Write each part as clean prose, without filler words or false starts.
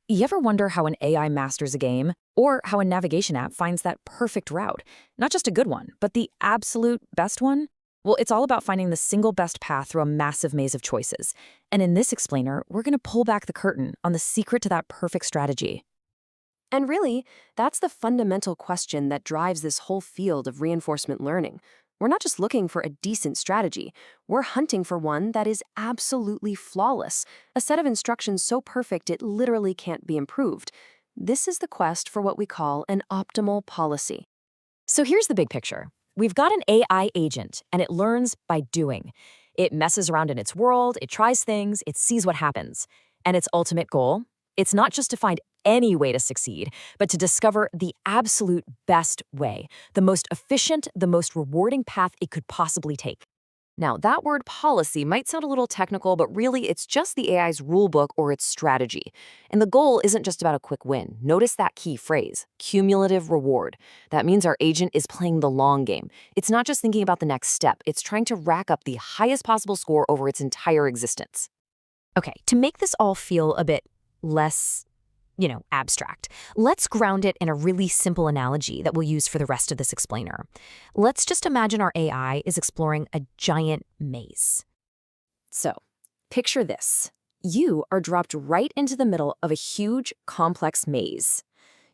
You ever wonder how an AI masters a game? Or how a navigation app finds that perfect route? Not just a good one, but the absolute best one? Well, it's all about finding the single best path through a massive maze of choices. And in this explainer, we're going to pull back the curtain on the secret to that perfect strategy. And really, that's the fundamental question that drives this whole field of reinforcement learning. We're not just looking for a decent strategy, we're hunting for one that is absolutely flawless, a set of instructions so perfect it literally can't be improved. This is the quest for what we call an optimal policy. So here's the big picture. We've got an AI agent, and it learns by doing. It messes around in its world, it tries things, it sees what happens. And its ultimate goal? It's not just to find any way to succeed, but to discover the absolute best way, the most efficient, the most rewarding path it could possibly take. Now, that word policy might sound a little technical, but really it's just the AI's rulebook or its strategy. And the goal isn't just about a quick win. Notice that key phrase, cumulative reward. That means our agent is playing the long game. It's not just thinking about the next step, it's trying to rack up the highest possible score over its entire existence. Okay, to make this all feel a bit less abstract. Let's ground it in a really simple analogy that we'll use for the rest of this explainer. Let's just imagine our AI is exploring a giant maze. So, picture this. You are dropped right into the middle of a huge, complex maze.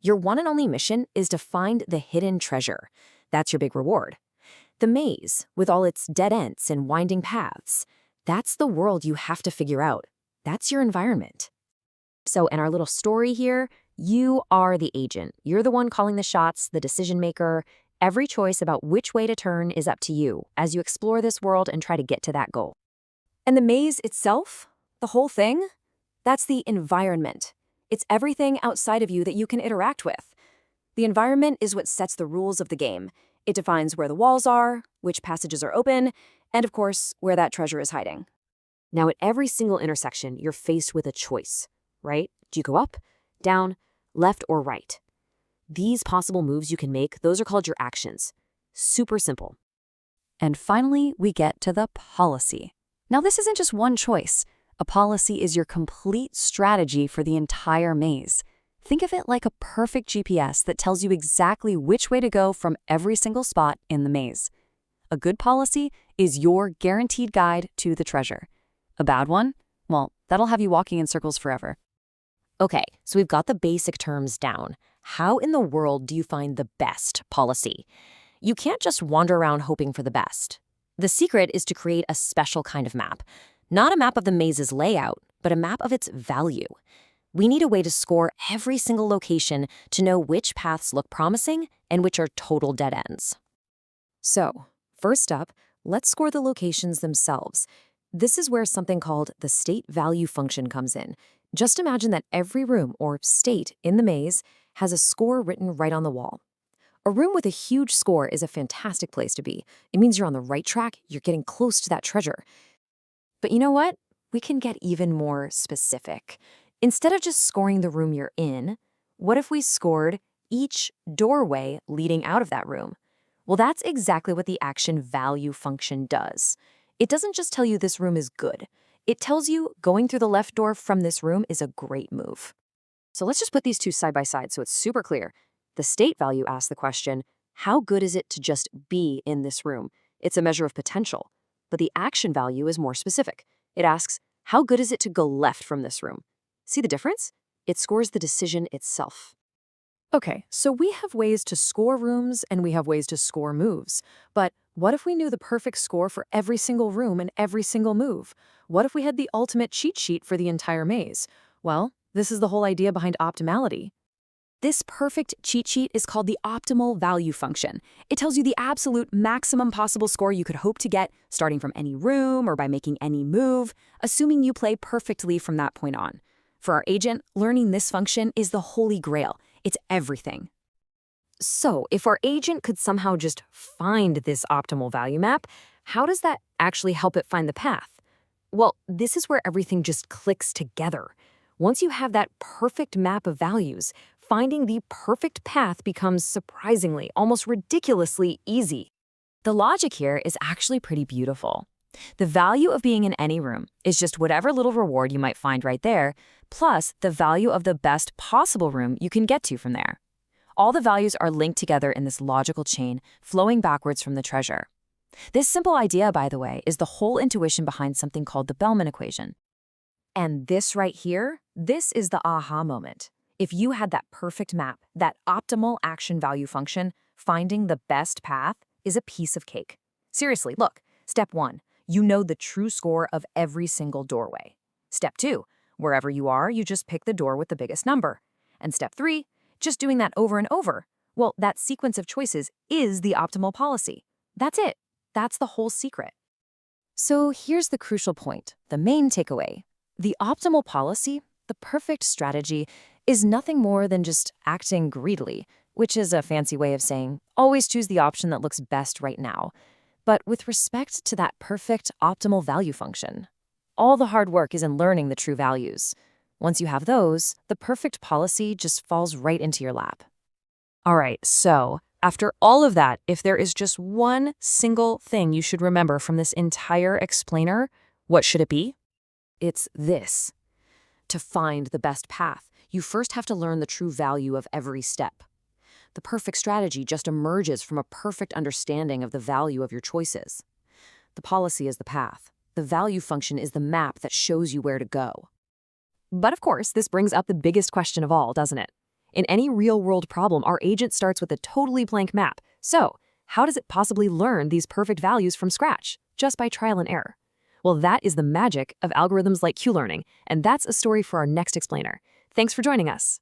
Your one and only mission is to find the hidden treasure. That's your big reward. The maze, with all its dead ends and winding paths, that's the world you have to figure out. That's your environment. So in our little story here, you are the agent. You're the one calling the shots, the decision maker. Every choice about which way to turn is up to you as you explore this world and try to get to that goal. And the maze itself, the whole thing, that's the environment. It's everything outside of you that you can interact with. The environment is what sets the rules of the game. It defines where the walls are, which passages are open, and of course, where that treasure is hiding. Now at every single intersection, you're faced with a choice. Right? Do you go up, down, left, or right? These possible moves you can make, those are called your actions. Super simple. And finally, we get to the policy. Now, this isn't just one choice. A policy is your complete strategy for the entire maze. Think of it like a perfect GPS that tells you exactly which way to go from every single spot in the maze. A good policy is your guaranteed guide to the treasure. A bad one? Well, that'll have you walking in circles forever. Okay, so we've got the basic terms down. How in the world do you find the best policy? You can't just wander around hoping for the best. The secret is to create a special kind of map. Not a map of the maze's layout, but a map of its value. We need a way to score every single location to know which paths look promising and which are total dead ends. So, first up, let's score the locations themselves. This is where something called the state value function comes in. Just imagine that every room or state in the maze has a score written right on the wall. A room with a huge score is a fantastic place to be. It means you're on the right track, you're getting close to that treasure. But you know what? We can get even more specific. Instead of just scoring the room you're in, what if we scored each doorway leading out of that room? Well, that's exactly what the action value function does. It doesn't just tell you this room is good. It tells you going through the left door from this room is a great move. So let's just put these two side by side so it's super clear. The state value asks the question, how good is it to just be in this room? It's a measure of potential. But the action value is more specific. It asks, how good is it to go left from this room? See the difference? It scores the decision itself. Okay, so we have ways to score rooms and we have ways to score moves. But what if we knew the perfect score for every single room and every single move? What if we had the ultimate cheat sheet for the entire maze? Well, this is the whole idea behind optimality. This perfect cheat sheet is called the optimal value function. It tells you the absolute maximum possible score you could hope to get, starting from any room or by making any move, assuming you play perfectly from that point on. For our agent, learning this function is the holy grail. It's everything. So, if our agent could somehow just find this optimal value map, how does that actually help it find the path? Well, this is where everything just clicks together. Once you have that perfect map of values, finding the perfect path becomes surprisingly, almost ridiculously easy. The logic here is actually pretty beautiful. The value of being in any room is just whatever little reward you might find right there, plus the value of the best possible room you can get to from there. All the values are linked together in this logical chain, flowing backwards from the treasure. This simple idea, by the way, is the whole intuition behind something called the Bellman equation. And this right here, this is the aha moment. If you had that perfect map, that optimal action value function, finding the best path is a piece of cake. Seriously, look, step 1, you know the true score of every single doorway. Step 2, wherever you are, you just pick the door with the biggest number. And step 3, just doing that over and over. Well, that sequence of choices is the optimal policy. That's it. That's the whole secret. So here's the crucial point, the main takeaway. The optimal policy, the perfect strategy, is nothing more than just acting greedily, which is a fancy way of saying always choose the option that looks best right now, but with respect to that perfect optimal value function. All the hard work is in learning the true values. Once you have those, the perfect policy just falls right into your lap. All right, so after all of that, if there is just one single thing you should remember from this entire explainer, what should it be? It's this. To find the best path, you first have to learn the true value of every step. The perfect strategy just emerges from a perfect understanding of the value of your choices. The policy is the path. The value function is the map that shows you where to go. But of course, this brings up the biggest question of all, doesn't it? In any real-world problem, our agent starts with a totally blank map. So, how does it possibly learn these perfect values from scratch, just by trial and error? Well, that is the magic of algorithms like Q-learning, and that's a story for our next explainer. Thanks for joining us.